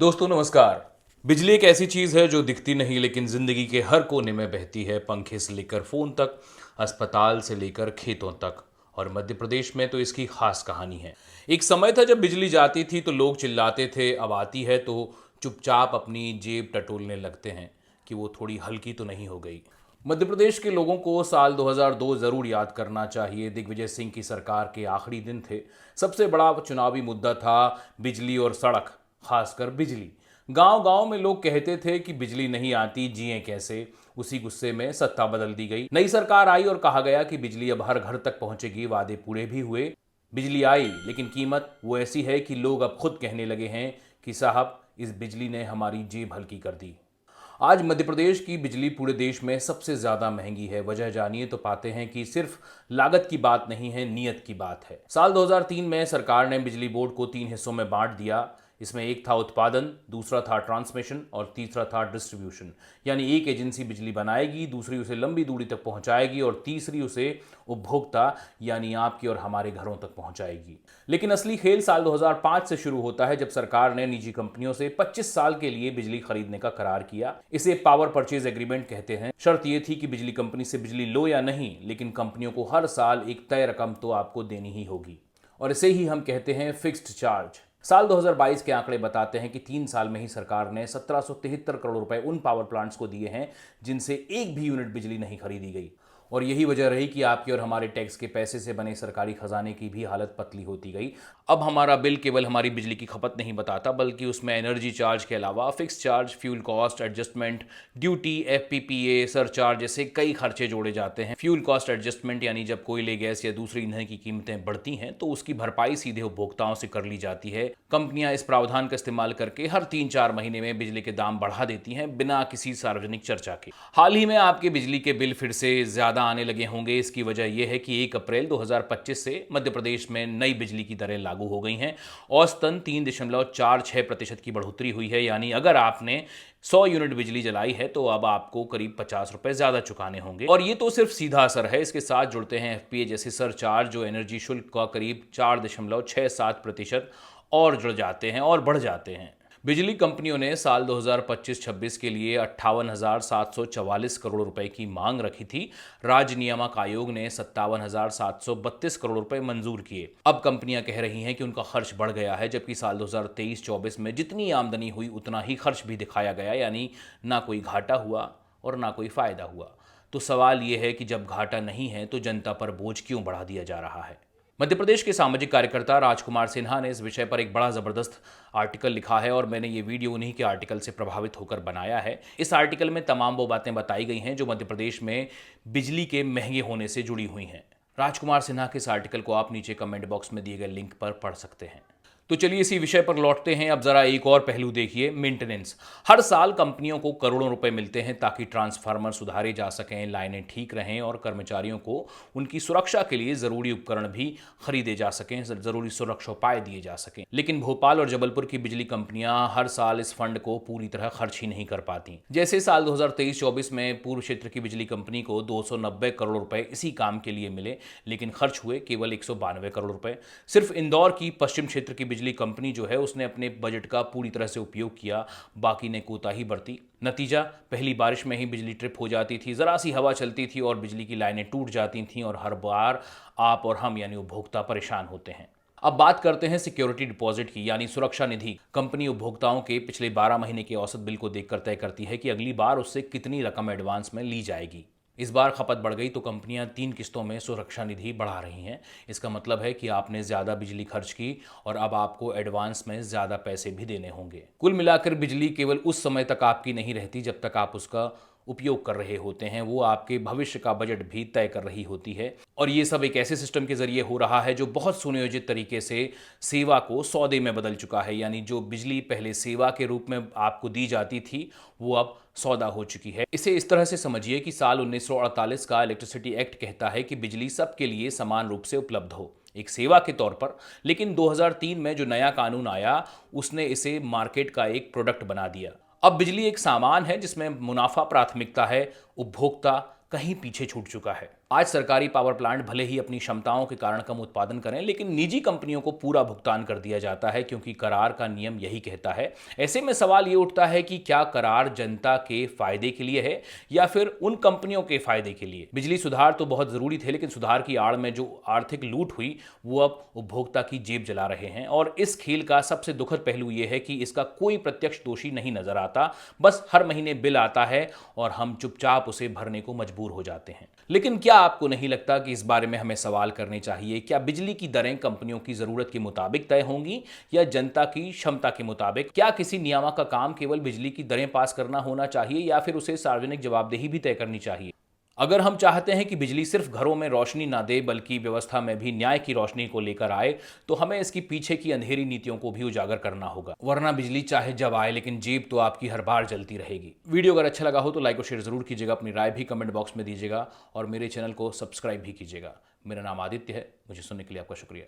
दोस्तों नमस्कार। बिजली एक ऐसी चीज है जो दिखती नहीं लेकिन जिंदगी के हर कोने में बहती है। पंखे से लेकर फोन तक, अस्पताल से लेकर खेतों तक। और मध्य प्रदेश में तो इसकी खास कहानी है। एक समय था जब बिजली जाती थी तो लोग चिल्लाते थे, अब आती है तो चुपचाप अपनी जेब टटोलने लगते हैं कि वो थोड़ी हल्की तो नहीं हो गई। मध्य प्रदेश के लोगों को साल 2002 जरूर याद करना चाहिए। दिग्विजय सिंह की सरकार के आखिरी दिन थे। सबसे बड़ा चुनावी मुद्दा था बिजली और सड़क, खासकर बिजली। गांव गांव में लोग कहते थे कि बिजली नहीं आती, जिए कैसे। उसी गुस्से में सत्ता बदल दी गई, नई सरकार आई और कहा गया कि बिजली अब हर घर तक पहुंचेगी। वादे पूरे भी हुए, बिजली आई, लेकिन कीमत वो ऐसी है कि लोग अब खुद कहने लगे हैं कि साहब इस बिजली ने हमारी जेब हल्की कर दी। आज मध्य प्रदेश की बिजली पूरे देश में सबसे ज्यादा महंगी है। वजह जानिए तो पाते हैं कि सिर्फ लागत की बात नहीं है, नीयत की बात है। साल 2003 में सरकार ने बिजली बोर्ड को 3 हिस्सों में बांट दिया। इसमें एक था उत्पादन, दूसरा था ट्रांसमिशन और तीसरा था डिस्ट्रीब्यूशन। यानी एक एजेंसी बिजली बनाएगी, दूसरी उसे लंबी दूरी तक पहुंचाएगी और तीसरी उसे उपभोक्ता यानी आपके और हमारे घरों तक पहुंचाएगी। लेकिन असली खेल साल 2005 से शुरू होता है, जब सरकार ने निजी कंपनियों से 25 साल के लिए बिजली खरीदने का करार किया। इसे पावर परचेज एग्रीमेंट कहते हैं। शर्त यह थी कि बिजली कंपनी से बिजली लो या नहीं, लेकिन कंपनियों को हर साल एक तय रकम तो आपको देनी ही होगी, और इसे ही हम कहते हैं फिक्स्ड चार्ज। साल 2022 के आंकड़े बताते हैं कि 3 साल में ही सरकार ने 1773 करोड़ रुपए उन पावर प्लांट्स को दिए हैं जिनसे एक भी यूनिट बिजली नहीं खरीदी गई। और यही वजह रही कि आपके और हमारे टैक्स के पैसे से बने सरकारी खजाने की भी हालत पतली होती गई। अब हमारा बिल केवल हमारी बिजली की खपत नहीं बताता, बल्कि उसमें एनर्जी चार्ज के अलावा fix charge, fuel cost adjustment, duty, FPPA, surcharge जैसे कई खर्चे जोड़े जाते हैं। फ्यूल कॉस्ट एडजस्टमेंट यानी जब कोयले, गैस या दूसरी ईंधन की कीमतें बढ़ती हैं तो उसकी भरपाई सीधे उपभोक्ताओं से कर ली जाती है। कंपनियां इस प्रावधान का इस्तेमाल करके हर 3-4 महीने में बिजली के दाम बढ़ा देती हैं, बिना किसी सार्वजनिक चर्चा के। हाल ही में आपके बिजली के बिल फिर से ज्यादा आने लगे होंगे। इसकी वजह यह है कि 1 अप्रैल 2025 से मध्य प्रदेश में नई बिजली की दरें लागू हो गई हैं। औसतन 3.46% की बढ़ोतरी हुई है। यानी अगर आपने 100 यूनिट बिजली जलाई है तो अब आपको करीब 50 रुपए ज्यादा चुकाने होंगे। और ये तो सिर्फ सीधा असर है, इसके साथ जुड़ते हैं एफपीए जैसे सरचार्ज, जो एनर्जी शुल्क का करीब 4.67% और जुड़ जाते हैं और बढ़ जाते हैं। बिजली कंपनियों ने साल 2025-26 के लिए 58,744 करोड़ रुपए की मांग रखी थी। राज्य नियामक आयोग ने 57,732 करोड़ रुपए मंजूर किए। अब कंपनियां कह रही हैं कि उनका खर्च बढ़ गया है, जबकि साल 2023-24 में जितनी आमदनी हुई उतना ही खर्च भी दिखाया गया। यानी ना कोई घाटा हुआ और ना कोई फायदा हुआ। तो सवाल यह है कि जब घाटा नहीं है तो जनता पर बोझ क्यों बढ़ा दिया जा रहा है। मध्य प्रदेश के सामाजिक कार्यकर्ता राजकुमार सिन्हा ने इस विषय पर एक बड़ा ज़बरदस्त आर्टिकल लिखा है और मैंने ये वीडियो उन्हीं के आर्टिकल से प्रभावित होकर बनाया है। इस आर्टिकल में तमाम वो बातें बताई गई हैं जो मध्य प्रदेश में बिजली के महंगे होने से जुड़ी हुई हैं। राजकुमार सिन्हा के इस आर्टिकल को आप नीचे कमेंट बॉक्स में दिए गए लिंक पर पढ़ सकते हैं। तो चलिए इसी विषय पर लौटते हैं। अब जरा एक और पहलू देखिए, मेंटेनेंस। हर साल कंपनियों को करोड़ों रुपए मिलते हैं ताकि ट्रांसफार्मर सुधारे जा सकें, लाइनें ठीक रहें और कर्मचारियों को उनकी सुरक्षा के लिए जरूरी उपकरण भी खरीदे जा सकें, जरूरी सुरक्षा उपाय दिए जा सकें। लेकिन भोपाल और जबलपुर की बिजली कंपनियां हर साल इस फंड को पूरी तरह खर्च ही नहीं कर पाती। जैसे साल 2023-24 में पूर्व क्षेत्र की बिजली कंपनी को 290 करोड़ रुपए इसी काम के लिए मिले, लेकिन खर्च हुए केवल 192 करोड़ रुपए। सिर्फ इंदौर की पश्चिम क्षेत्र की बिजली कंपनी जो है उसने अपने बजट का पूरी तरह से उपयोग किया, बाकी ने कोताही बरती। नतीजा, पहली बारिश में ही बिजली ट्रिप हो जाती थी, जरा सी हवा चलती थी और बिजली की लाइनें टूट जाती थीं और हर बार आप और हम यानी उपभोक्ता परेशान होते हैं। अब बात करते हैं सिक्योरिटी डिपॉजिट की, यानी सुरक्षा निधि। कंपनी उपभोक्ताओं के पिछले 12 महीने के औसत बिल को देखकर तय करती है कि अगली बार उससे कितनी रकम एडवांस में ली जाएगी। इस बार खपत बढ़ गई तो कंपनियां 3 किस्तों में सुरक्षा निधि बढ़ा रही हैं। इसका मतलब है कि आपने ज़्यादा बिजली खर्च की और अब आपको एडवांस में ज़्यादा पैसे भी देने होंगे। कुल मिलाकर बिजली केवल उस समय तक आपकी नहीं रहती जब तक आप उसका उपयोग कर रहे होते हैं, वो आपके भविष्य का बजट भी तय कर रही होती है। और ये सब एक ऐसे सिस्टम के जरिए हो रहा है जो बहुत सुनियोजित तरीके से सेवा को सौदे में बदल चुका है। यानी जो बिजली पहले सेवा के रूप में आपको दी जाती थी वो अब सौदा हो चुकी है। इसे इस तरह से समझिए कि साल 1948 का इलेक्ट्रिसिटी एक्ट कहता है कि बिजली सबके लिए समान रूप से उपलब्ध हो, एक सेवा के तौर पर। लेकिन 2003 में जो नया कानून आया उसने इसे मार्केट का एक प्रोडक्ट बना दिया। अब बिजली एक सामान है जिसमें मुनाफा प्राथमिकता है, उपभोक्ता कहीं पीछे छूट चुका है। आज सरकारी पावर प्लांट भले ही अपनी क्षमताओं के कारण कम उत्पादन करें, लेकिन निजी कंपनियों को पूरा भुगतान कर दिया जाता है क्योंकि करार का नियम यही कहता है। ऐसे में सवाल ये उठता है कि क्या करार जनता के फायदे के लिए है या फिर उन कंपनियों के फायदे के लिए। बिजली सुधार तो बहुत जरूरी थे, लेकिन सुधार की आड़ में जो आर्थिक लूट हुई वो अब उपभोक्ता की जेब जला रहे हैं। और इस खेल का सबसे दुखद पहलू यह है कि इसका कोई प्रत्यक्ष दोषी नहीं नजर आता। बस हर महीने बिल आता है और हम चुपचाप उसे भरने को मजबूर हो जाते हैं। लेकिन क्या आपको नहीं लगता कि इस बारे में हमें सवाल करने चाहिए? क्या बिजली की दरें कंपनियों की जरूरत के मुताबिक तय होंगी या जनता की क्षमता के मुताबिक? क्या किसी नियामक का काम केवल बिजली की दरें पास करना होना चाहिए या फिर उसे सार्वजनिक जवाबदेही भी तय करनी चाहिए? अगर हम चाहते हैं कि बिजली सिर्फ घरों में रोशनी ना दे बल्कि व्यवस्था में भी न्याय की रोशनी को लेकर आए, तो हमें इसकी पीछे की अंधेरी नीतियों को भी उजागर करना होगा। वरना बिजली चाहे जब आए, लेकिन जेब तो आपकी हर बार जलती रहेगी। वीडियो अगर अच्छा लगा हो तो लाइक और शेयर जरूर कीजिएगा, अपनी राय भी कमेंट बॉक्स में दीजिएगा और मेरे चैनल को सब्सक्राइब भी कीजिएगा। मेरा नाम आदित्य है। मुझे सुनने के लिए आपका शुक्रिया।